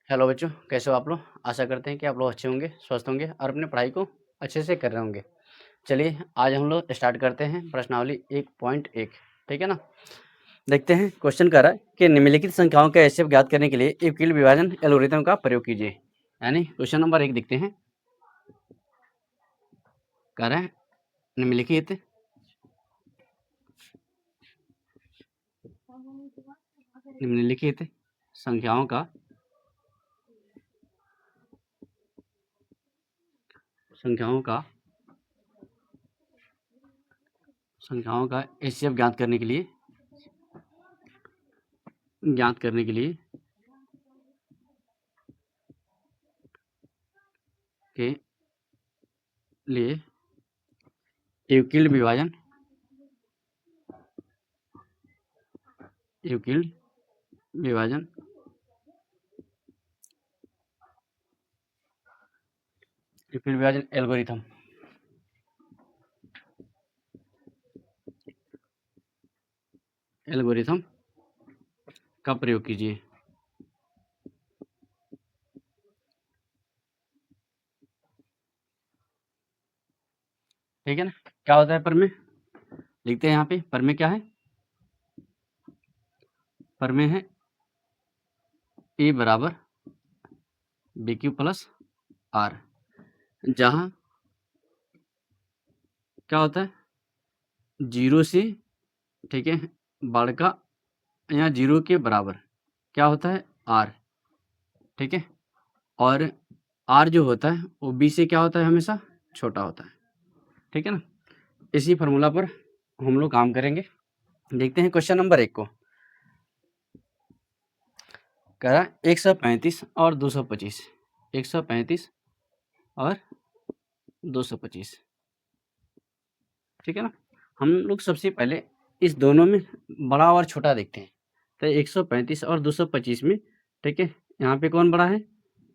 Hello बच्चों, कैसे हो आप लोग। आशा करते हैं कि आप लोग अच्छे होंगे, स्वस्थ होंगे और अपने पढ़ाई को अच्छे से कर रहे होंगे। चलिए आज हम लोग स्टार्ट करते हैं प्रश्नावली 1.1। ठीक है ना। देखते हैं क्वेश्चन कर रहा है कि निम्नलिखित संख्याओं का एचसीएफ ज्ञात करने के लिए यूक्लिड विभाजन एल्गोरिथम का प्रयोग कीजिए। यानी क्वेश्चन नंबर 1 देखते हैं। कह रहे हैं निम्नलिखित संख्याओं का एचसीएफ ज्ञात करने के लिए यूक्लिड विभाजन एल्गोरिथम का प्रयोग कीजिए। ठीक है ना। क्या होता है प्रमेय, लिखते हैं यहाँ पे। प्रमेय क्या है? प्रमेय है ए बराबर बी क्यू प्लस आर, जहाँ क्या होता है 0 से, ठीक है, बढ़कर या 0 के बराबर क्या होता है आर। ठीक है। और आर जो होता है वो बी से क्या होता है, हमेशा छोटा होता है। ठीक है ना। इसी फार्मूला पर हम लोग काम करेंगे। देखते हैं क्वेश्चन नंबर 1 को। कह रहा है 135 और 225, 135 और 225। ठीक है ना। हम लोग सबसे पहले इस दोनों में बड़ा और छोटा देखते हैं। तो 135 और 225 में, ठीक है, यहाँ पे कौन बड़ा है?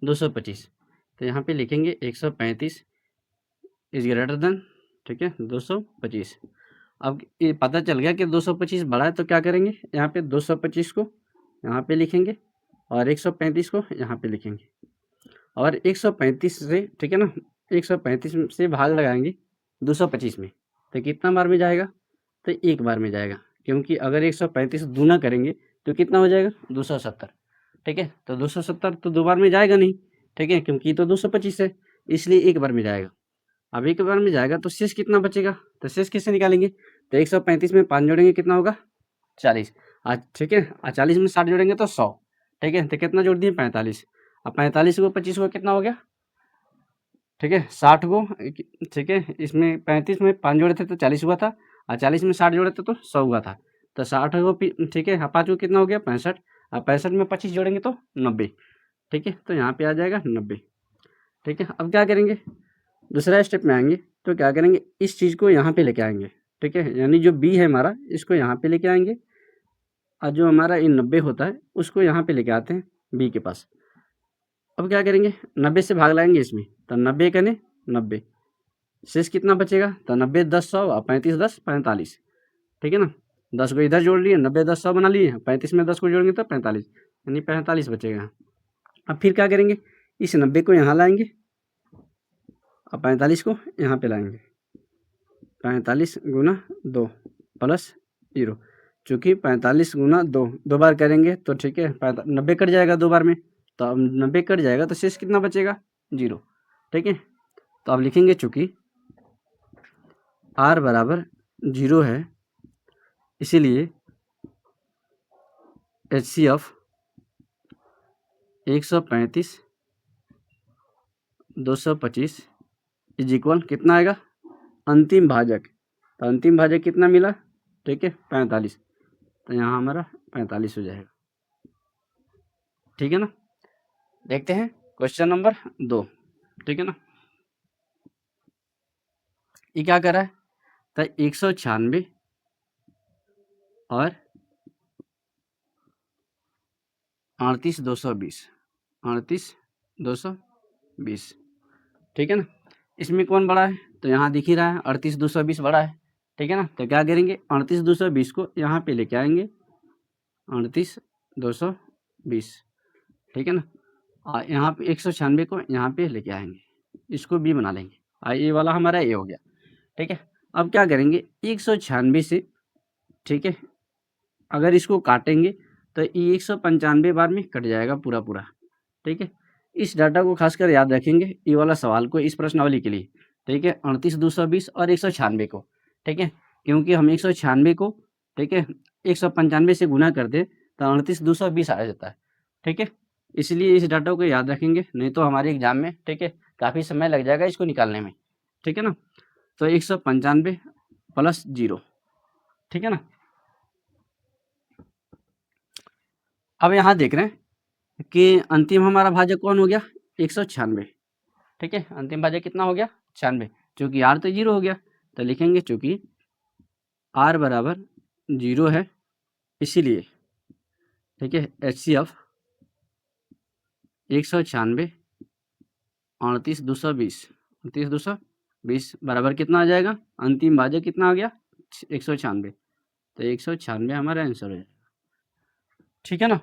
225। तो यहाँ पे लिखेंगे 135 इज ग्रेटर देन, ठीक है, 225। अब ये पता चल गया कि 225 बड़ा है, तो क्या करेंगे, यहाँ पे 225 को यहाँ पे लिखेंगे और 135 को यहाँ पे लिखेंगे। और 135 से, ठीक है ना, 135 से भाग लगाएंगे 225 में, तो कितना बार में जाएगा? तो एक बार में जाएगा, क्योंकि अगर 135 दूना करेंगे तो कितना हो जाएगा? 270। ठीक है। तो 270 तो दो बार में जाएगा नहीं, ठीक है, क्योंकि तो 225 है, इसलिए एक बार में जाएगा। अब एक बार में जाएगा तो शेष कितना बचेगा? तो शेष कैसे निकालेंगे? तो 135 में 5 जोड़ेंगे, कितना होगा? 40। आज ठीक है, 40 में 60 जोड़ेंगे तो 100। ठीक है। तो कितना जोड़ दिए? 45। अब 45 को 25 को कितना हो गया? ठीक है, 60 को, ठीक है, इसमें 35 में 5 जोड़े थे तो 40 हुआ था, और 40 में 60 जोड़े थे तो 100 हुआ था। तो 60 को, ठीक है, 5 को कितना हो गया? 65। अब 65 में 25 जोड़ेंगे तो 90। ठीक है। तो यहाँ पे आ जाएगा 90। ठीक है। अब क्या करेंगे? दूसरा स्टेप में आएंगे तो क्या करेंगे, इस चीज़ को यहाँ पे लेके आएंगे। ठीक है, यानी जो बी है हमारा, इसको यहाँ पे लेके आएंगे, और जो हमारा ये 90 होता है उसको यहाँ पे लेके आते हैं बी के पास। अब क्या करेंगे, 90 से भाग लाएंगे इसमें, तो 90 कने 90, शेष कितना बचेगा? तो 90 10 100 और 35 10 45। ठीक है ना। 10 को इधर जोड़ लिए, 90 10 100 बना लिए, 35 में 10 को जोड़ेंगे तो 45, यानी 45 बचेगा। अब फिर क्या करेंगे, इस 90 को यहाँ लाएंगे और 45 को यहाँ पे लाएंगे। 45 गुना 2 प्लस 0, चूँकि 45 गुना 2 दो बार करेंगे तो, ठीक है, 90 कट जाएगा दो बार में, तो अब 90 कट जाएगा तो शेष कितना बचेगा? 0। ठीक है। तो अब लिखेंगे चूँकि r बराबर 0 है, इसीलिए HCF 135 225 इज इक्वल कितना आएगा? अंतिम भाजक। तो अंतिम भाजक कितना मिला? ठीक है, 45। तो यहाँ हमारा 45 हो जाएगा। ठीक है ना। देखते हैं क्वेश्चन नंबर 2। ठीक है ना। ये क्या कर रहा है? तो 196 और 38 220। ठीक है ना। इसमें कौन बड़ा है? तो यहाँ दिख ही रहा है 38 220 बड़ा है। ठीक है ना। तो क्या करेंगे, 38 220 को यहाँ पे लेके आएंगे, 38 220। ठीक है ना। यहाँ पे 196 को यहाँ पे लेके आएंगे, इसको बी बना लेंगे। ये वाला हमारा ए हो गया, ठीक है। अब क्या करेंगे, 196 से, ठीक है, अगर इसको काटेंगे तो ये 195 बार में कट जाएगा पूरा पूरा, ठीक है। इस डाटा को खासकर याद रखेंगे, ये वाला सवाल को, इस प्रश्नावली के लिए, ठीक है। 38, 220 और 196 को, ठीक है, क्योंकि हम 196 को, ठीक है, 195 से गुना कर दे तो 38, 220 आ जाता है, ठीक है। इसलिए इस डाटा को याद रखेंगे, नहीं तो हमारे एग्जाम में, ठीक है, काफ़ी समय लग जाएगा इसको निकालने में, ठीक है ना। तो 195 प्लस 0, ठीक है ना। अब यहाँ देख रहे हैं कि अंतिम हमारा भाजक कौन हो गया, 196, ठीक है। अंतिम भाजक कितना हो गया, 96, चूंकि आर तो 0 हो गया, तो लिखेंगे चूंकि आर बराबर 0 है, इसीलिए, ठीक है, HCF 196 38, 220 बराबर कितना आ जाएगा, अंतिम भाजक कितना आ गया, 196, तो 196 हमारा आंसर हो जाएगा, ठीक है ना।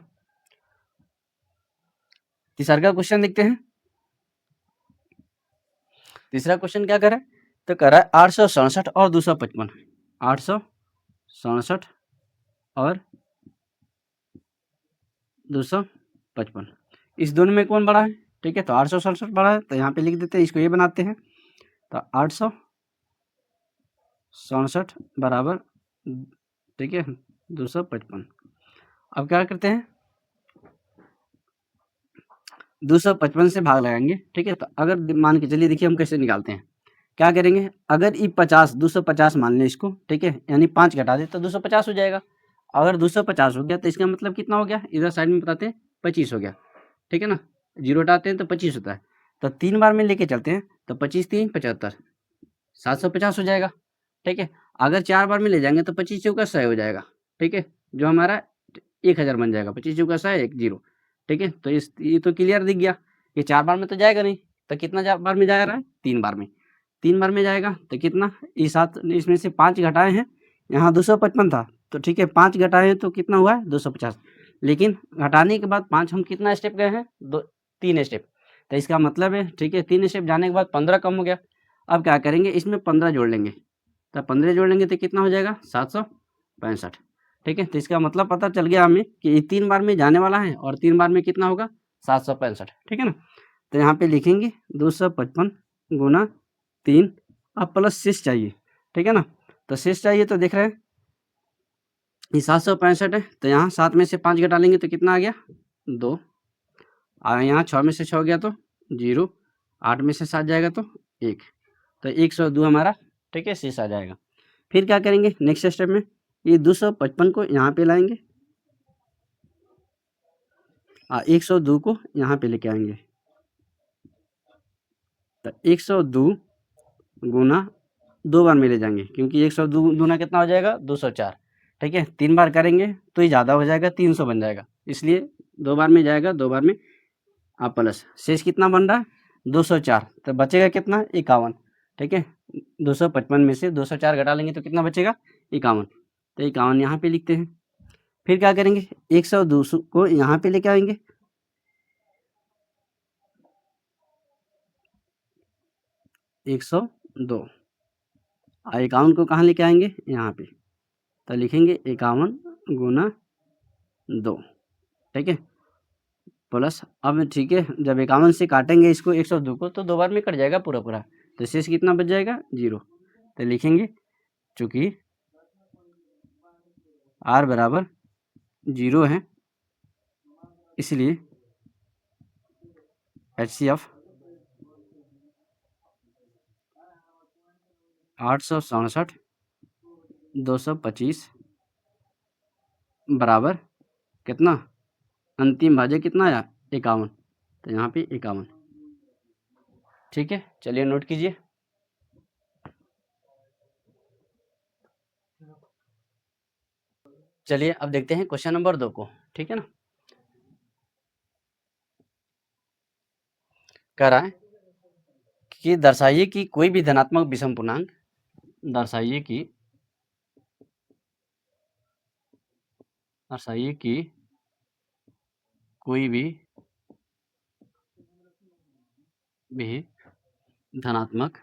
तीसरा का क्वेश्चन देखते हैं। तीसरा क्वेश्चन क्या कर रहा है, तो कर रहा है 867 और 255, 867 और 255, इस दोनों में कौन बड़ा है, ठीक है। तो 867 बड़ा है, तो यहाँ पे लिख देते हैं, इसको ये बनाते हैं, तो 867 बराबर, ठीक है, 255। अब क्या करते हैं, 255 से भाग लगाएंगे, ठीक है। तो अगर मान के चलिए, देखिए हम कैसे निकालते हैं, क्या करेंगे, अगर ये 50, 250 मान लें इसको, ठीक है, यानी 5 घटा दे तो 250 हो जाएगा। अगर 250 हो गया तो इसका मतलब कितना हो गया, इधर साइड में बताते हैं, 25 हो गया, ठीक है ना। 0 हटाते हैं तो 25 होता है, तो 3 बार में लेके चलते हैं, तो 25 3 75, 750 हो जाएगा, ठीक है। अगर 4 बार में ले जाएंगे तो 25 चौका 100 हो जाएगा, ठीक है, जो हमारा 1000 बन जाएगा, 25 चौका 100 1 0, ठीक है। तो ये तो क्लियर दिख गया, ये 4 बार में तो जाएगा नहीं, तो कितना बार में जा रहा है, 3 बार में, 3 बार में जाएगा तो कितना, ये 7, इसमें से 5 घटाए हैं, यहाँ 255 था, तो ठीक है, 5 घटाए हैं तो कितना हुआ है, 250, लेकिन घटाने के बाद 5 हम कितना स्टेप गए हैं, 3 स्टेप, तो इसका मतलब है, ठीक है, 3 स्टेप जाने के बाद 15 कम हो गया। अब क्या करेंगे, इसमें 15 जोड़ लेंगे, तो 15 जोड़ लेंगे तो कितना हो जाएगा, 765, ठीक है। तो इसका मतलब पता चल गया हमें कि ये 3 बार में जाने वाला है, और 3 बार में कितना होगा, 765, ठीक है ना। तो यहाँ पे लिखेंगे 255 गुना 3, अब प्लस शेष चाहिए, ठीक है ना। तो शेष चाहिए, तो देख रहे हैं ये 765 है, तो यहाँ 7 में से 5 घटा लेंगे तो कितना आ गया, 2, और यहाँ 6 में से 6 गया तो 0, 8 में से 7 जाएगा तो 1, तो 102 हमारा, ठीक है, शेष आ जाएगा। फिर क्या करेंगे, नेक्स्ट स्टेप में ये 255 को यहाँ पे लाएंगे, 102 को यहाँ पे लेके आएंगे, तो 102 गुना 2 बार में ले जाएंगे, क्योंकि 102 गुना कितना हो जाएगा, 204, ठीक है। 3 बार करेंगे तो ये ज़्यादा हो जाएगा, 300 बन जाएगा, इसलिए 2 बार में जाएगा, 2 बार में आप प्लस, शेष कितना बन रहा है, 204, तो बचेगा कितना, 51, ठीक है। 255 में से 204 घटा लेंगे तो कितना बचेगा, 51, तो 51 यहाँ पे लिखते हैं। फिर क्या करेंगे, 102 को यहाँ पे लेके आएंगे, 102, 51 को कहाँ लेके आएंगे, यहाँ पे, तो लिखेंगे 51 गुना 2, ठीक है, प्लस, अब ठीक है, जब 51 से काटेंगे इसको 102 को, तो 2 बार में कट जाएगा पूरा पूरा, तो शेष कितना बच जाएगा, 0, तो लिखेंगे चूंकि r बराबर 0 है, इसलिए HCF 867 225 बराबर कितना, अंतिम भाज्य कितना आया, 51, तो यहाँ पे 51, ठीक है। चलिए नोट कीजिए। चलिए अब देखते हैं क्वेश्चन नंबर 2 को, ठीक है ना। कह रहा है कि दर्शाइए कि कोई भी धनात्मक विषम पूर्णांक, दर्शाइए कि कोई भी भी धनात्मक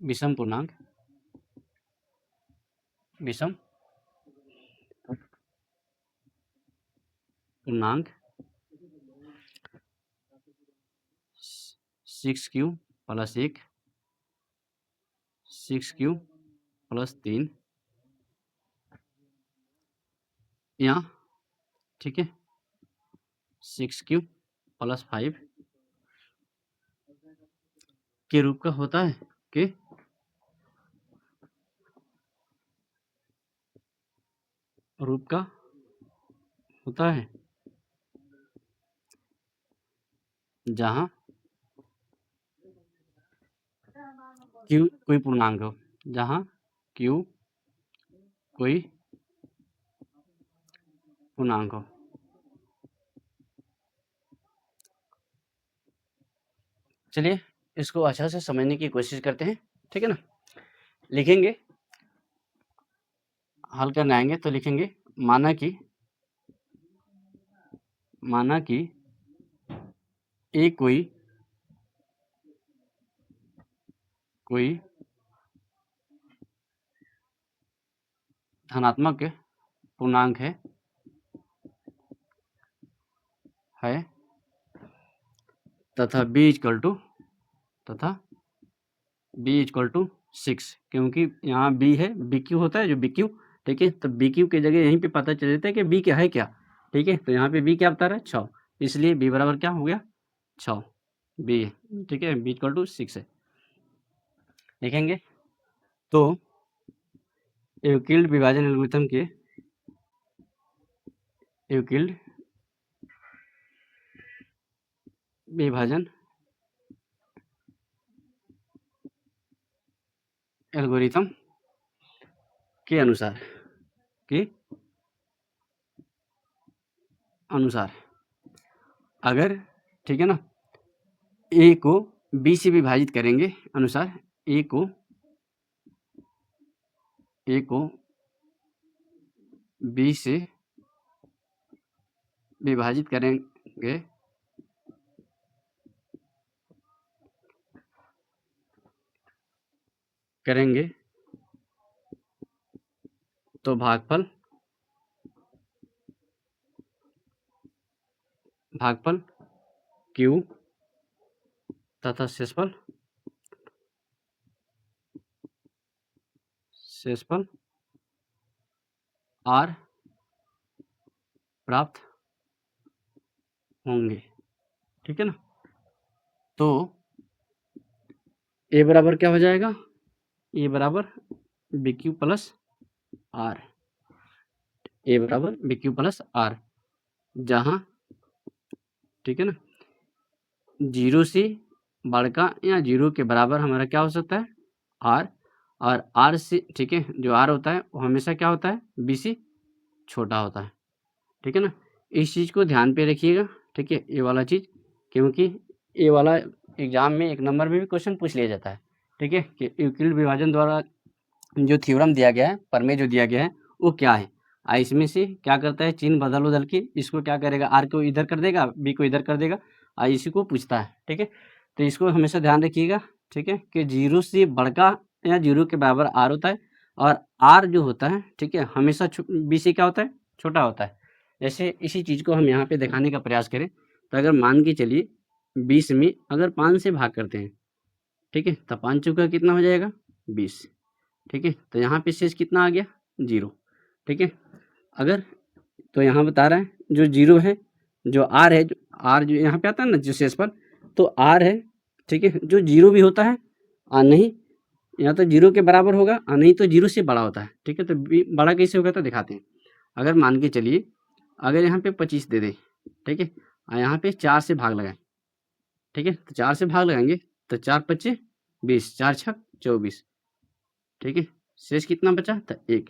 विषम पूर्णांक विषम पूर्णांक 6q प्लस 1 6q प्लस 3 यहाँ, ठीक है, 6q प्लस 5 के रूप का होता है कि रूप का होता है जहाँ q कोई पूर्णांक हो, जहाँ q कोई पूर्णांक हो। चलिए इसको अच्छा से समझने की कोशिश करते हैं, ठीक है ना। लिखेंगे, हल करने आएंगे तो लिखेंगे माना कि ए कोई धनात्मक पूर्णांक है तथा b इक्वल टू 6, क्योंकि यहाँ b है, bq होता है जो bq, ठीक है। तो bq की जगह यहीं पे पता चल जाता है कि b क्या है क्या, ठीक है। तो यहाँ पे b क्या बता रहा है 6, इसलिए b बराबर क्या हो गया 6 b है, ठीक है। b इक्वल टू 6 है, लिखेंगे। तो यूक्लिड विभाजन एल्गोरिथम के यूक्लिड विभाजन एल्गोरिथम के अनुसार अगर, ठीक है ना, a को b से विभाजित करेंगे, अनुसार a को b से विभाजित करेंगे तो भागफल q तथा शेषफल r प्राप्त होंगे, ठीक है ना। तो a बराबर क्या हो जाएगा, a बराबर bq प्लस r, a बराबर bq प्लस r, जहाँ, ठीक है ना, 0 से बड़का या 0 के बराबर हमारा क्या हो सकता है r, और r से, ठीक है, जो r होता है वो हमेशा क्या होता है b से छोटा होता है, ठीक है ना। इस चीज़ को ध्यान पे रखिएगा, ठीक है, ये वाला चीज़, क्योंकि ये वाला एग्जाम में 1 नंबर में भी क्वेश्चन पूछ लिया जाता है, ठीक है, कि यूक्लिड विभाजन द्वारा जो थ्योरम दिया गया है, प्रमेय जो दिया गया है वो क्या है। इसमें से क्या करता है, चिन्ह बदल के इसको क्या करेगा, आर को इधर कर देगा, बी को इधर कर देगा, इसी को पूछता है, ठीक है। तो इसको हमेशा ध्यान रखिएगा, ठीक है, कि 0 से बड़का या 0 के बराबर आर होता है, और आर जो होता है, ठीक है, हमेशा बी से क्या होता है छोटा होता है। जैसे इसी चीज़ को हम यहाँ पे दिखाने का प्रयास करें, तो अगर मान के चलिए 20 में अगर 5 से भाग करते हैं, ठीक है, तो 5 चौका कितना हो जाएगा 20, ठीक है। तो यहाँ पे शेष कितना आ गया 0, ठीक है। अगर, तो यहाँ बता रहा है जो 0 है, जो आर है, जो आर जो यहाँ पे आता है ना जो शेष पर, तो आर है, ठीक है, जो 0 भी होता है और नहीं, या तो 0 के बराबर होगा और नहीं तो 0 से बड़ा होता है, ठीक है। तो बड़ा कैसे होगा तो दिखाते हैं। अगर मान के चलिए, अगर यहाँ पे 25 दे दें, ठीक है, और यहाँ पे 4 से भाग लगाएं, ठीक है, तो 4 से भाग लगाएंगे तो 4 पच्चे 20, 4 छक 24, ठीक है। शेष कितना बचा था 1।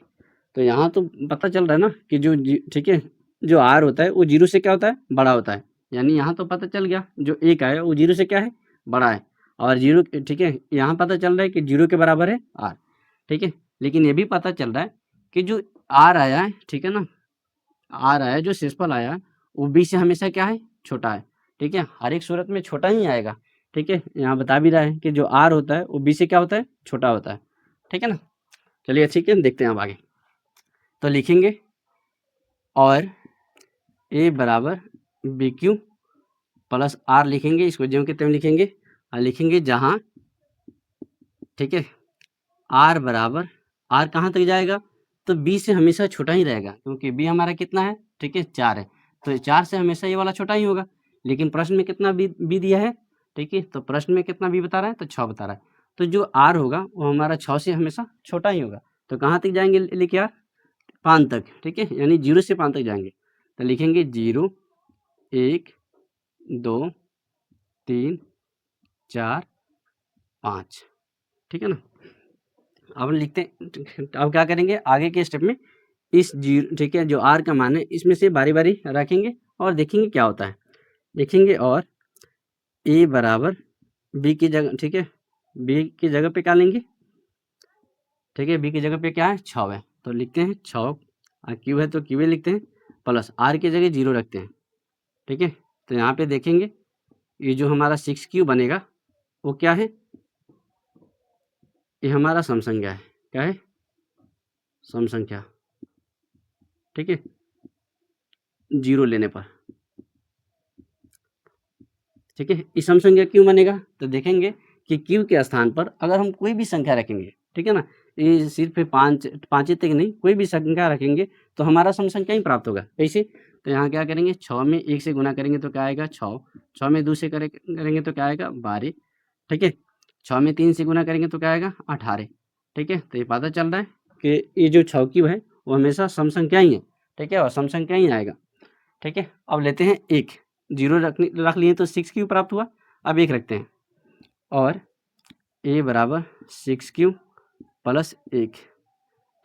तो यहाँ तो पता चल रहा है ना कि जो ठीक है, जो आर होता है वो 0 से क्या होता है बड़ा होता है, यानी यहाँ तो पता चल गया जो 1 आया वो 0 से क्या है बड़ा है, और 0, ठीक है, यहाँ पता चल रहा है कि 0 के बराबर है आर, ठीक है। लेकिन ये भी पता चल रहा है कि जो आर आया है, ठीक है ना, आर आया जो शेषफल आया वो बी से हमेशा क्या है, छोटा है। ठीक है, हर एक सूरत में छोटा ही आएगा। ठीक है, यहाँ बता भी रहा है कि जो आर होता है वो बी से क्या होता है, छोटा होता है। ठीक है ना, चलिए ठीक है, देखते हैं अब आगे। तो लिखेंगे और ए बराबर बी क्यू प्लस आर लिखेंगे, इसको ज्यों के त्यों लिखेंगे और लिखेंगे जहाँ, ठीक है, आर बराबर, आर कहाँ तक जाएगा, तो बी से हमेशा छोटा ही रहेगा, क्योंकि बी हमारा कितना है, ठीक है, 4 है, तो 4 से हमेशा ये वाला छोटा ही होगा। लेकिन प्रश्न में कितना बी दिया है, ठीक है, तो प्रश्न में कितना बी बता रहा है, तो 6 बता रहा है, तो जो आर होगा वो हमारा 6 से हमेशा छोटा ही होगा। तो कहाँ तक जाएंगे लिखे आर, 5 तक। ठीक है, यानी 0 से 5 तक जाएंगे, तो लिखेंगे 0 1 2 3 4 5। ठीक है ना, अब लिखते हैं, अब क्या करेंगे आगे के स्टेप में, इस जीरो, ठीक है, जो आर का मान है इसमें से बारी बारी रखेंगे और देखेंगे क्या होता है। लिखेंगे और ए बराबर बी की जगह, ठीक है, बी की जगह पे क्या लेंगे, ठीक है, बी की जगह पे क्या है, 6 है, तो लिखते हैं 6, क्यू है तो क्यू लिखते हैं, प्लस आर की जगह 0 रखते हैं। ठीक है, तो यहाँ पे देखेंगे ये जो हमारा 6Q बनेगा वो क्या है, ये हमारा सम संख्या है। क्या है, सम संख्या। ठीक है, 0 लेने पर। ठीक है, इस सम संख्या क्यों बनेगा, तो देखेंगे कि क्यू के स्थान पर अगर हम कोई भी संख्या रखेंगे, ठीक है ना, ये सिर्फ 5 तक नहीं, कोई भी संख्या रखेंगे तो हमारा सम संख्या ही प्राप्त होगा। कैसे, तो यहाँ क्या करेंगे, 6 में 1 से गुना करेंगे तो क्या आएगा 6, 6 में 2 से करेंगे तो क्या आएगा 12। ठीक है, 6 में 3 से गुना करेंगे तो क्या आएगा 18। ठीक है, तो ये पता चल रहा है कि ये जो 6 क्यू है वो हमेशा सम संख्या ही है। ठीक है, और सम संख्या ही आएगा। ठीक है, अब लेते हैं 1, 0 रख लिए तो 6Q प्राप्त हुआ। अब 1 रखते हैं और ए बराबर 6Q प्लस 1।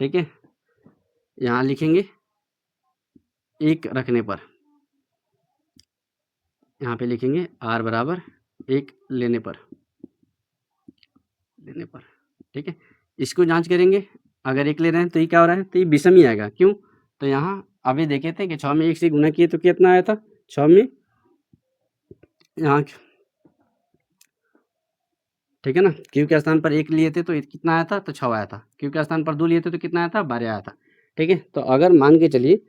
ठीक है, यहाँ लिखेंगे 1 रखने पर, यहाँ पे लिखेंगे आर बराबर 1 लेने पर। ठीक है, इसको जांच करेंगे, अगर 1 ले रहे हैं तो ये क्या हो रहा है, तो ये विषम ही आएगा। क्यों, तो यहाँ अभी देखे थे कि 6 में 1 से गुना किए तो कितना आया था, 6 में यहाँ, ठीक है ना, क्यू के स्थान पर 1 लिए थे तो कितना आया था, तो 6 आया था। क्यू के स्थान पर 2 लिए थे तो कितना आया था, 12 आया था। ठीक है, तो अगर मान के चलिए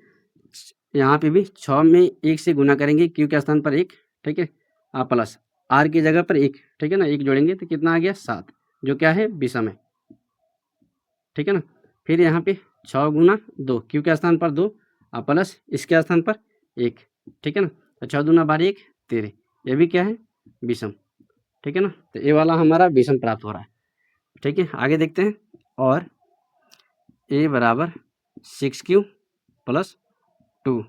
यहाँ पे भी 6 में 1 से गुना करेंगे क्यू के स्थान पर 1, ठीक है, प्लस आर की जगह पर 1, ठीक है ना, 1 जोड़ेंगे तो कितना आ गया 7, जो क्या है विषम है। ठीक है ना, फिर यहाँ पे 6 गुना 2, क्यू के स्थान पर 2 प्लस इसके स्थान पर 1। ठीक है ना, तो 6 दूना 12 1 13, ये भी क्या है विषम। ठीक है ना, तो ये वाला हमारा विषम प्राप्त हो रहा है। ठीक है, आगे देखते हैं, और ए बराबर 6Q प्लस 2,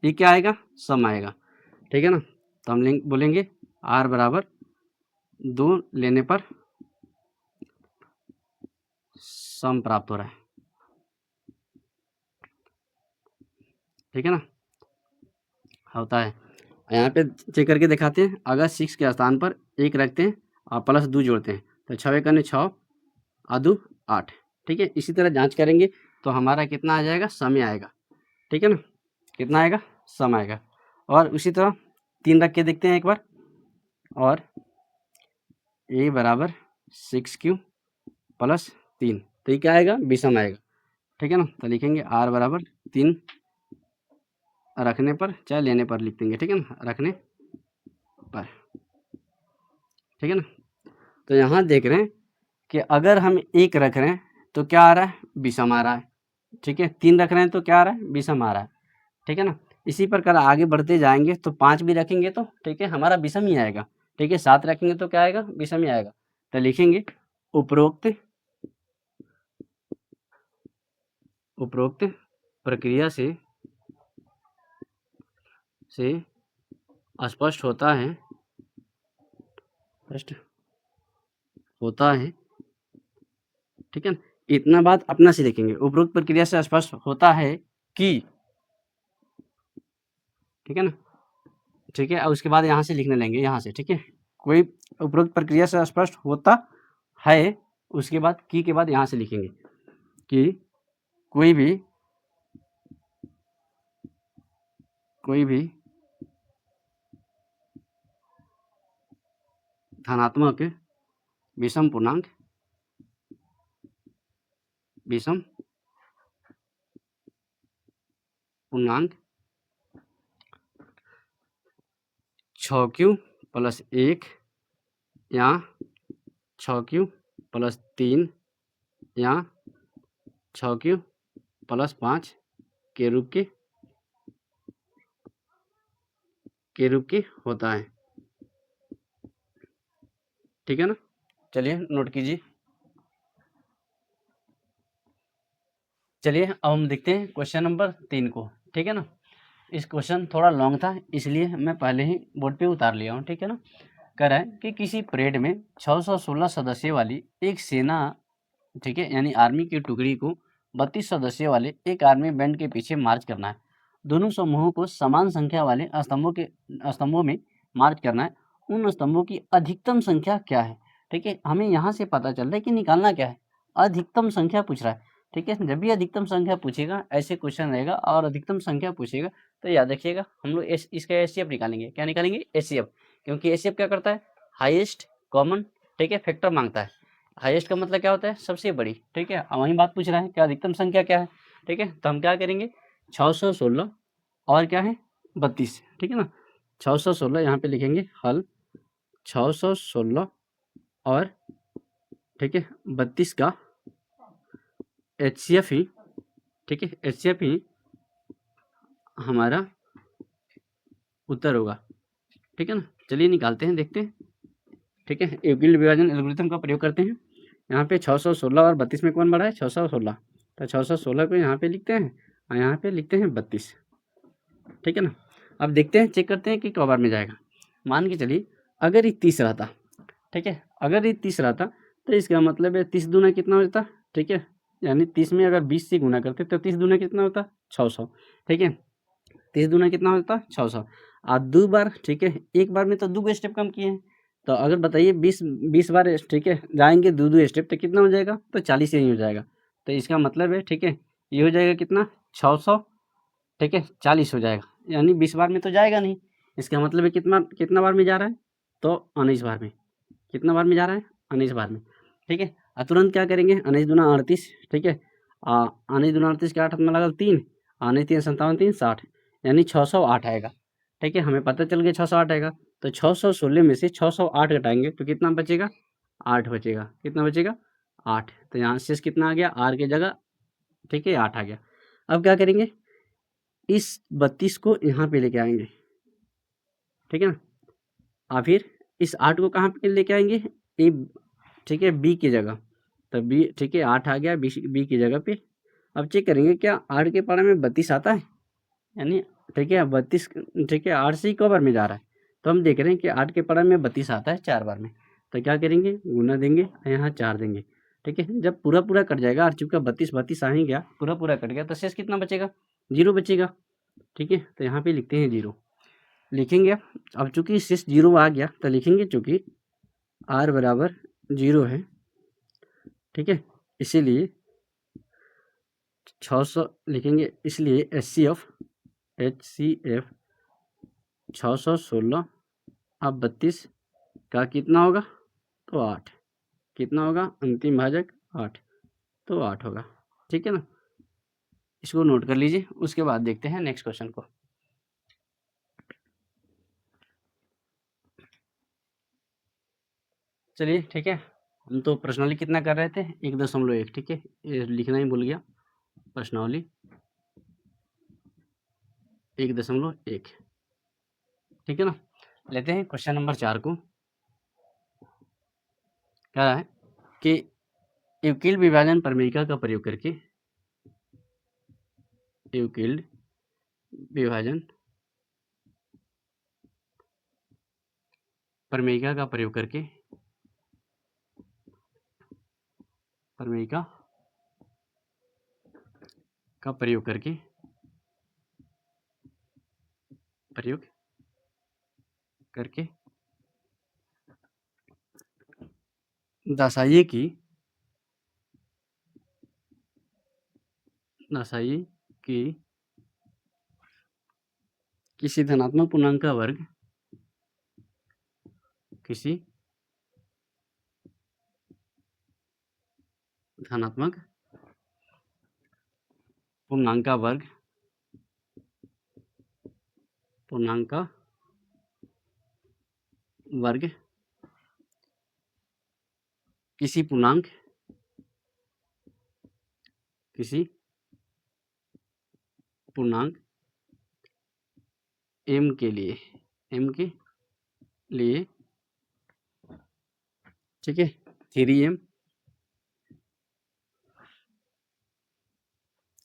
ये क्या आएगा, सम आएगा। ठीक है ना, तो हम बोलेंगे आर बराबर 2 लेने पर सम प्राप्त हो रहा है। ठीक है ना, होता है। यहाँ पे चेक करके दिखाते हैं, अगर 6 के स्थान पर 1 रखते हैं और प्लस 2 जोड़ते हैं तो 6 1 6 2 8। ठीक है, इसी तरह जांच करेंगे तो हमारा कितना आ जाएगा, समय आएगा। ठीक है ना, कितना आएगा, सम आएगा। और उसी तरह 3 रख के देखते हैं एक बार, और ए बराबर 6Q प्लस 3, तो ये क्या आएगा, विषम आएगा। ठीक है ना, तो लिखेंगे आर बराबर 3 रखने पर, चाहे लेने पर लिख देंगे। ठीक है ना, रखने पर। ठीक है ना, तो यहाँ देख रहे हैं कि अगर हम 1 रख रहे हैं तो क्या आ रहा है, विषम आ रहा है। ठीक है, 3 रख रहे हैं तो क्या आ रहा है, विषम आ रहा है। ठीक है ना, इसी प्रकार आगे बढ़ते जाएंगे तो 5 भी रखेंगे तो ठीक है हमारा विषम ही आएगा। ठीक है, 7 रखेंगे तो क्या आएगा, विषम ही आएगा। तो लिखेंगे उपरोक्त प्रक्रिया से स्पष्ट होता है, ठीक है ना, इतना बात अपना से लिखेंगे, उपरोक्त प्रक्रिया से स्पष्ट होता है कि, ठीक है ना, ठीक है, और उसके बाद यहाँ से लिखने लेंगे, यहाँ से। ठीक है, कोई उपरोक्त प्रक्रिया से स्पष्ट होता है, उसके बाद की के बाद यहाँ से लिखेंगे कि कोई भी धनात्मक विषम पूर्णांक विषम पूर्णांक 6q प्लस 1 या 6q प्लस 3 या 6q प्लस 5 के रूप के होता है। ठीक है ना, चलिए नोट कीजिए। चलिए अब हम देखते हैं क्वेश्चन नंबर 3 को। ठीक है ना, इस क्वेश्चन थोड़ा लॉन्ग था इसलिए मैं पहले ही बोर्ड पे उतार लिया हूँ। ठीक है ना, कह रहा है कि किसी परेड में 616 सदस्यों वाली एक सेना, ठीक है, यानी आर्मी की टुकड़ी को 32 सदस्यों वाले एक आर्मी बैंड के पीछे मार्च करना है। दोनों समूहों को समान संख्या वाले स्तंभों में मार्च करना है। उन स्तंभों की अधिकतम संख्या क्या है? ठीक है, हमें यहाँ से पता चल रहा है कि निकालना क्या है, अधिकतम संख्या पूछ रहा है। ठीक है, जब भी अधिकतम संख्या पूछेगा ऐसे क्वेश्चन रहेगा और अधिकतम संख्या पूछेगा तो याद रखिएगा हम लोग इसका एचसीएफ निकालेंगे। क्या निकालेंगे? एचसीएफ, क्योंकि एचसीएफ क्या करता है? हाईएस्ट कॉमन, ठीक है, फैक्टर मांगता है। हाईएस्ट का मतलब क्या होता है? सबसे बड़ी। ठीक है, वही बात पूछ रहा है कि अधिकतम संख्या क्या है। ठीक है, तो हम क्या करेंगे, 616 और क्या है 32। ठीक है ना, 616 यहाँ पे लिखेंगे हल, 616 और ठीक है 32 का एचसीएफ ही, ठीक है, एचसीएफ ही हमारा उत्तर होगा। ठीक है ना, चलिए निकालते हैं, देखते हैं। ठीक है, यूक्लिड विभाजन एल्गोरिथम का प्रयोग करते हैं। यहाँ पे 616 और 32 में कौन बड़ा है? 616। तो 616 को यहाँ पे लिखते हैं और यहाँ पे लिखते हैं 32। ठीक है ना, अब देखते हैं, चेक करते हैं कि कौ बार में जाएगा। मान के चलिए अगर ये 30 रहता, ठीक है, अगर ये 30 रहता तो इसका मतलब है 30 दूना कितना होता? ठीक है, यानी 30 में अगर 20 से गुना करते तो 30 दूना कितना होता? 600। ठीक है, 30 दूना कितना होता? 600। और 2 बार, ठीक है, एक बार में तो 2 स्टेप कम किए हैं, तो अगर बताइए 20 बार, ठीक है, जाएंगे 2 स्टेप तो कितना हो जाएगा? तो 40 ही हो जाएगा। तो इसका मतलब है, ठीक है, ये हो जाएगा कितना? 600, ठीक है, 40 हो जाएगा, यानी 20 बार में तो जाएगा नहीं। इसका मतलब है कितना कितना बार में जा रहा है? तो 19 बार में। कितना बार में जा रहा है? 19 बार में। ठीक है, तुरंत क्या करेंगे, 19 दूना 38, ठीक है, 19 दूना 38 के 8 हाथ में लगा 3, 19 3 57 3 60, यानी 608 आएगा। ठीक है, हमें पता चल गया 608 आएगा। तो 616 में से 608 घटाएंगे तो कितना बचेगा? 8 बचेगा। कितना बचेगा? 8। तो यहाँ से कितना आ गया? आर की जगह, ठीक है, 8 आ गया। अब क्या करेंगे, इस 32 को यहाँ पे लेके आएंगे। ठीक है ना, और फिर इस 8 को कहाँ पे लेके आएंगे? ए, ठीक है, बी की जगह। तो बी, ठीक है, 8 आ गया बी की जगह पे। अब चेक करेंगे क्या 8 के पढ़े में 32 आता है, यानी ठीक है 32, ठीक है, 8 से ही कौ बार में जा रहा है? तो हम देख रहे हैं कि 8 के पढ़े में 32 आता है 4 बार में। तो क्या करेंगे, गुना देंगे और यहाँ 4 देंगे। ठीक है, जब पूरा पूरा कट जाएगा और चूंकि 32 आ ही गया, पूरा पूरा कट गया, तो शेष कितना बचेगा? 0 बचेगा। ठीक है, तो यहाँ पे लिखते हैं 0, लिखेंगे। अब चूंकि शेष 0 आ गया तो लिखेंगे चूंकि r बराबर 0 है, ठीक है, इसीलिए 600 लिखेंगे, इसलिए HCF 616 अब 32 का कितना होगा? तो 8। कितना होगा? अंतिम भाजक 8, तो 8 होगा। ठीक है ना, इसको नोट कर लीजिए। उसके बाद देखते हैं नेक्स्ट क्वेश्चन को। चलिए, ठीक है, हम तो प्रश्नावली कितना कर रहे थे? 1.1। ठीक है, ये लिखना ही भूल गया, प्रश्नावली 1.1। ठीक है ना, लेते हैं क्वेश्चन नंबर 4 को। क्या है कि यूक्लिड विभाजन प्रमेय का प्रयोग करके, यूक्लिड विभाजन प्रमेय का प्रयोग करके, प्रमेय का प्रयोग करके, प्रयोग करके दर्शाइए कि किसी धनात्मक पूर्णांक का वर्ग, किसी धनात्मक पूर्णांक का वर्ग किसी पूर्णांक m के लिए ठीक है 3m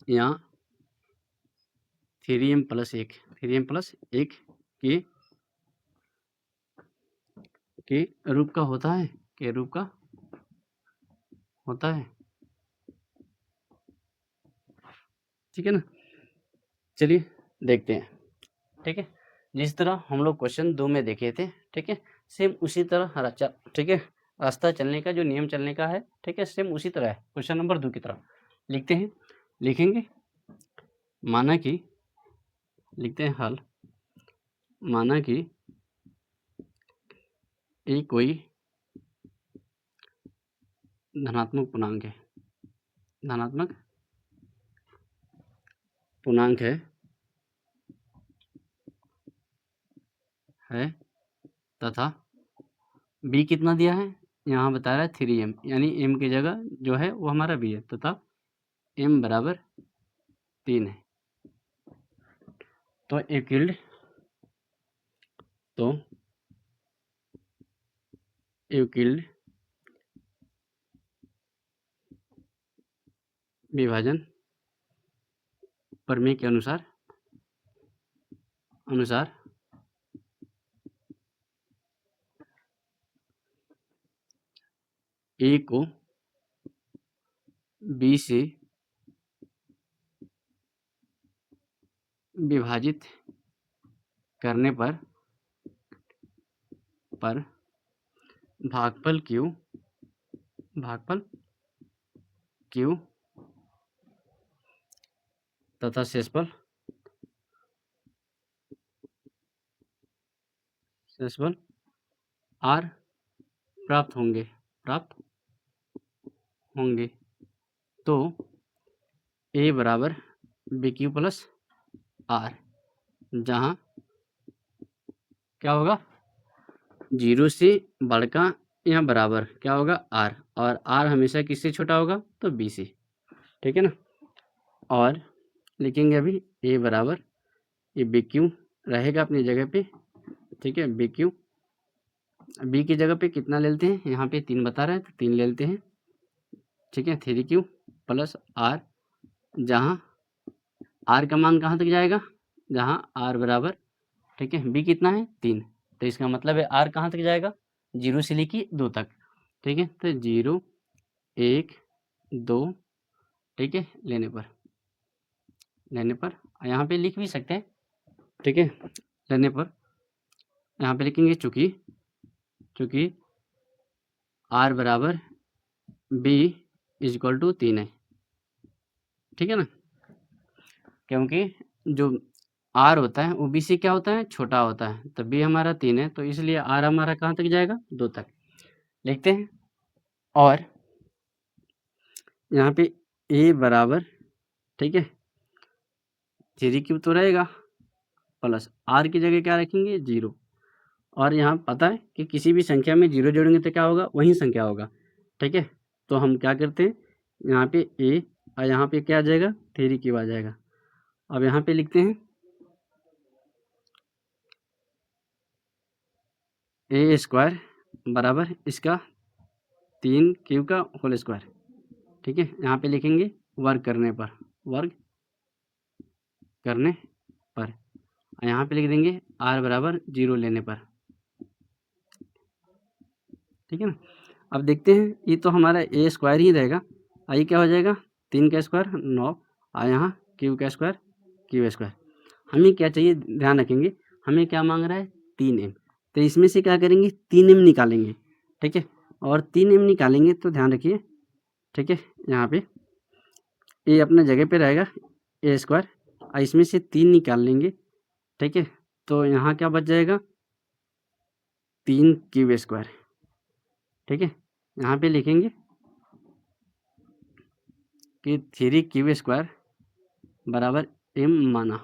या 3m प्लस 1 के रूप का होता है ठीक है ना। चलिए देखते हैं। ठीक है, जिस तरह हम लोग क्वेश्चन 2 में देखे थे, ठीक है, सेम उसी तरह ठीक है, रास्ता चलने का जो नियम चलने का है, ठीक है, सेम उसी तरह है क्वेश्चन नंबर 2 की तरह। लिखते हैं, लिखेंगे माना कि लिखते हैं हल। माना कि एक कोई धनात्मक पूर्णांक है तथा b कितना दिया है, यहाँ बता रहा है 3m, यानी m की जगह जो है वो हमारा b है, तथा m बराबर 3 है। तो यूक्लिड विभाजन प्रमेय के अनुसार a को b से विभाजित करने पर भागफल q तथा शेषफल r प्राप्त होंगे। तो a बराबर bq प्लस r, जहाँ क्या होगा 0 से बड़का या बराबर क्या होगा r, और r हमेशा किससे छोटा होगा, तो b से। ठीक है ना। और लिखेंगे अभी a बराबर, ये bq रहेगा अपनी जगह पे, ठीक है, bq b की जगह पे कितना ले लेते हैं, यहाँ पे 3 बता रहा है तो 3 ले लेते हैं, ठीक है, 3q प्लस r, जहाँ r का मान कहाँ तक जाएगा, जहाँ r बराबर, ठीक है, b कितना है 3, तो इसका मतलब है r कहाँ तक जाएगा, 0 से लेके 2 तक। ठीक है, तो 0 1 2, ठीक है, लेने पर यहाँ पे लिख भी सकते हैं, ठीक है, लेने पर यहाँ पे लिखेंगे चूँकि r बराबर b इक्वल टू 3 है। ठीक है ना, क्योंकि जो r होता है वो b से क्या होता है, छोटा होता है, तो b हमारा 3 है, तो इसलिए r हमारा कहाँ तक जाएगा, 2 तक। लिखते हैं, और यहाँ पे a बराबर, ठीक है, 3q तो रहेगा, प्लस r की जगह क्या रखेंगे, 0, और यहाँ पता है कि किसी भी संख्या में 0 जोड़ेंगे तो क्या होगा, वही संख्या होगा। ठीक है, तो हम क्या करते हैं, यहाँ पे a और यहाँ पे क्या आ जाएगा, 3q आ जाएगा। अब यहाँ पे लिखते हैं a स्क्वायर बराबर इसका 3q का होल स्क्वायर। ठीक है, यहाँ पे लिखेंगे वर्ग करने पर, यहाँ पे लिख देंगे r बराबर 0 लेने पर। ठीक है ना। अब देखते हैं, ये तो हमारा a स्क्वायर ही रहेगा, ये क्या हो जाएगा, 3 का स्क्वायर 9, और यहाँ q का स्क्वायर हमें क्या चाहिए, ध्यान रखेंगे, हमें क्या मांग रहा है, 3m, तो इसमें से क्या करेंगे, 3m निकालेंगे। ठीक है, और 3m निकालेंगे तो ध्यान रखिए, ठीक है, यहाँ पे a अपने जगह पे रहेगा a स्क्वायर, और इसमें से 3 निकाल लेंगे। ठीक है, तो यहाँ क्या बच जाएगा, 3q स्क्वायर। ठीक है, यहाँ पे लिखेंगे कि 3 क्यूब बराबर m माना,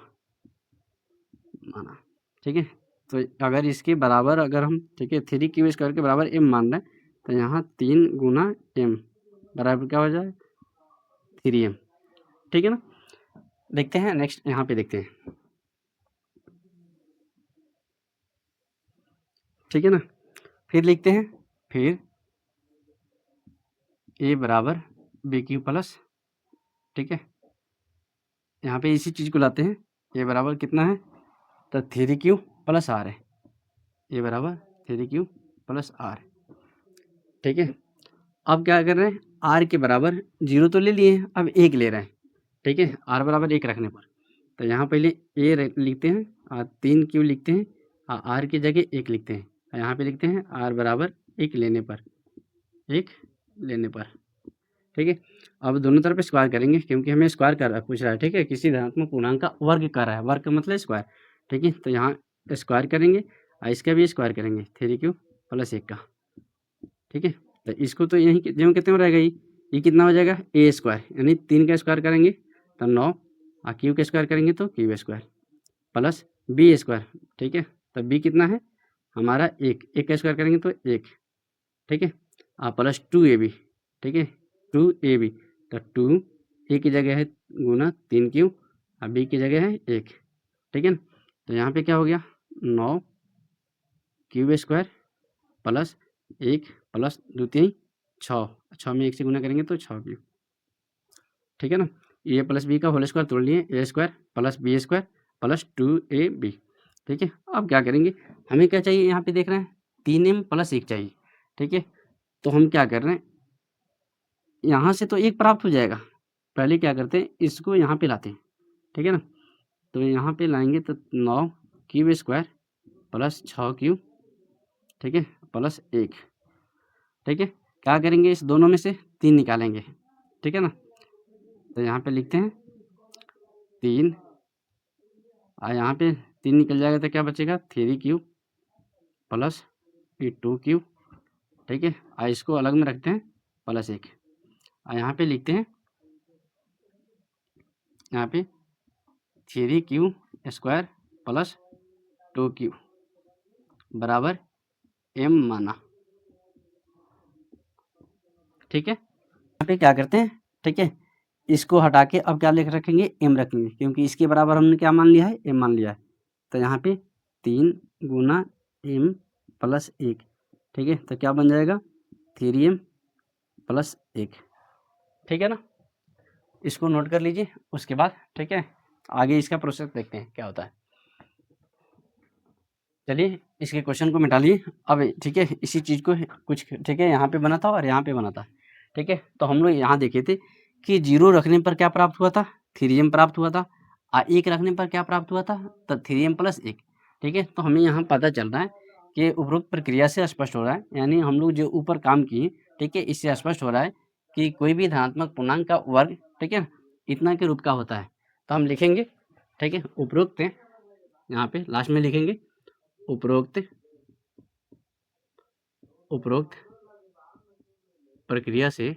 ठीक है। तो अगर इसके बराबर अगर हम, ठीक है, 3 क्यूब के बराबर m मान रहे हैं, तो यहाँ 3 गुना m बराबर क्या हो जाए 3m, ठीक है ना। देखते हैं नेक्स्ट, यहाँ पे देखते हैं, ठीक है ना। फिर लिखते हैं, फिर a बराबर b³ प्लस, ठीक है, यहाँ पे इसी चीज़ को लाते हैं, a बराबर कितना है, तो 3 क्यूब प्लस r है, a बराबर 3 क्यूब प्लस r, ठीक है। अब क्या कर रहे हैं, r के बराबर 0 तो ले लिए हैं, अब 1 ले रहे हैं, ठीक है, r बराबर 1 रखने पर। तो यहाँ पहले a लिखते हैं और 3 क्यूब लिखते हैं और r की जगह 1 लिखते हैं, और यहाँ पे लिखते हैं r बराबर 1 लेने पर, 1 लेने पर, ठीक है। अब दोनों तरफ स्क्वायर करेंगे, क्योंकि हमें स्क्वायर कर रहा है, पूछ रहा है, ठीक है, किसी धनात्मक पूर्णांक का वर्ग कर रहा है, वर्ग का मतलब स्क्वायर, ठीक है। तो यहाँ स्क्वायर करेंगे और इसका भी स्क्वायर करेंगे, 3 क्यूब प्लस 1 का, ठीक है। तो इसको तो यहीं जो कितने में रहेगा, ये कितना हो जाएगा a² यानी 3 का स्क्वायर करेंगे तो 9, और क्यूब का स्क्वायर करेंगे तो क्यूब² प्लस b², ठीक है। तो b कितना है हमारा 1, 1 का स्क्वायर करेंगे तो 1, ठीक है, और प्लस 2ab, ठीक है, 2ab, तो 2 a की जगह है गुना 3 क्यूब और b की जगह है 1, ठीक है ना। तो यहाँ पे क्या हो गया 9 क्यूब² प्लस 1 प्लस 2 3 6, 6 में 1 से गुना करेंगे तो 6 क्यूब, ठीक है ना। ए प्लस बी का होल स्क्वायर तोड़ लिए, a² plus b² plus 2ab, ठीक है। अब क्या करेंगे, हमें क्या चाहिए, यहाँ पे देख रहे हैं 3m प्लस 1 चाहिए, ठीक है। तो हम क्या कर रहे हैं, यहाँ से तो 1 प्राप्त हो जाएगा, पहले क्या करते हैं इसको यहाँ पे लाते हैं, ठीक है ना। तो यहाँ पे लाएंगे तो 9 क्यूब² प्लस 6 क्यूब, ठीक है, प्लस 1, ठीक है। क्या करेंगे, इस दोनों में से 3 निकालेंगे, ठीक है ना। तो यहाँ पे लिखते हैं 3, और यहाँ पे 3 निकल जाएगा तो क्या बचेगा 3 क्यूब प्लस 2 क्यूब, ठीक है, और इसको अलग में रखते हैं प्लस 1, और यहाँ पे लिखते हैं, यहाँ पे 3 क्यूब² प्लस 2 क्यूब बराबर m माना, ठीक है। यहाँ पे क्या करते हैं, ठीक है, इसको हटा के अब क्या लिख रखेंगे m रखेंगे, क्योंकि इसके बराबर हमने क्या मान लिया है m मान लिया है। तो यहाँ पे 3 गुना m प्लस 1, ठीक है, तो क्या बन जाएगा 3m प्लस 1, ठीक है ना। इसको नोट कर लीजिए, उसके बाद ठीक है आगे इसका प्रोसेस देखते हैं क्या होता है। चलिए इसके क्वेश्चन को मिटा लिए अब, ठीक है, इसी चीज़ को कुछ, ठीक है, यहाँ पे बना था और यहाँ पे बना था, ठीक है। तो हम लोग यहाँ देखे थे कि 0 रखने पर क्या प्राप्त हुआ था 3m प्राप्त हुआ था, और 1 रखने पर क्या प्राप्त हुआ था तो 3m प्लस 1, ठीक है। तो हमें यहाँ पता चल रहा है कि उपरोक्त प्रक्रिया से स्पष्ट हो रहा है, यानी हम लोग जो ऊपर काम किए, ठीक है, इससे स्पष्ट हो रहा है कि कोई भी धनात्मक पूर्णांक का वर्ग, ठीक है, इतना के रूप का होता है। तो हम लिखेंगे, ठीक है, उपरोक्त यहाँ पे लास्ट में लिखेंगे उपरोक्त प्रक्रिया से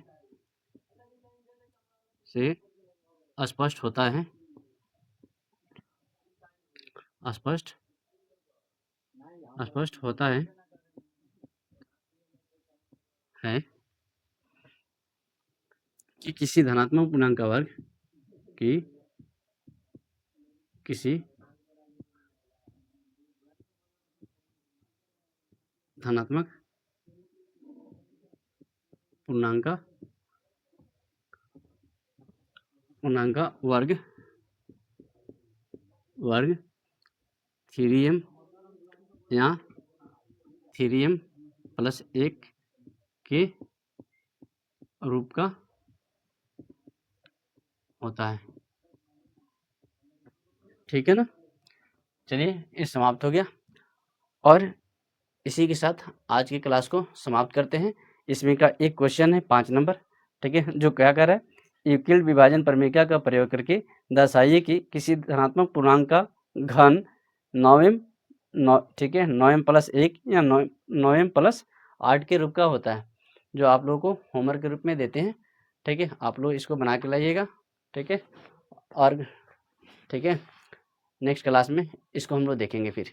स्पष्ट होता है, स्पष्ट होता है कि किसी धनात्मक पूर्णांक का वर्ग किसी धनात्मक पूर्णांक का वर्ग 3m या 3m प्लस 1 के रूप का होता है, ठीक है ना। चलिए ये समाप्त हो गया, और इसी के साथ आज की क्लास को समाप्त करते हैं। इसमें का एक क्वेश्चन है 5 नंबर, ठीक है, जो क्या कर रहा है यूक्लिड विभाजन प्रमेय का प्रयोग करके दर्शाइए कि किसी धनात्मक पूर्णांक का घन 9m, ठीक है, 9m प्लस 1 या 9m प्लस 8 के रूप का होता है, जो आप लोगों को होमवर्क के रूप में देते हैं, ठीक है, आप लोग इसको बना के लाइएगा। ठीक है, और ठीक है, नेक्स्ट क्लास में इसको हम लोग देखेंगे फिर।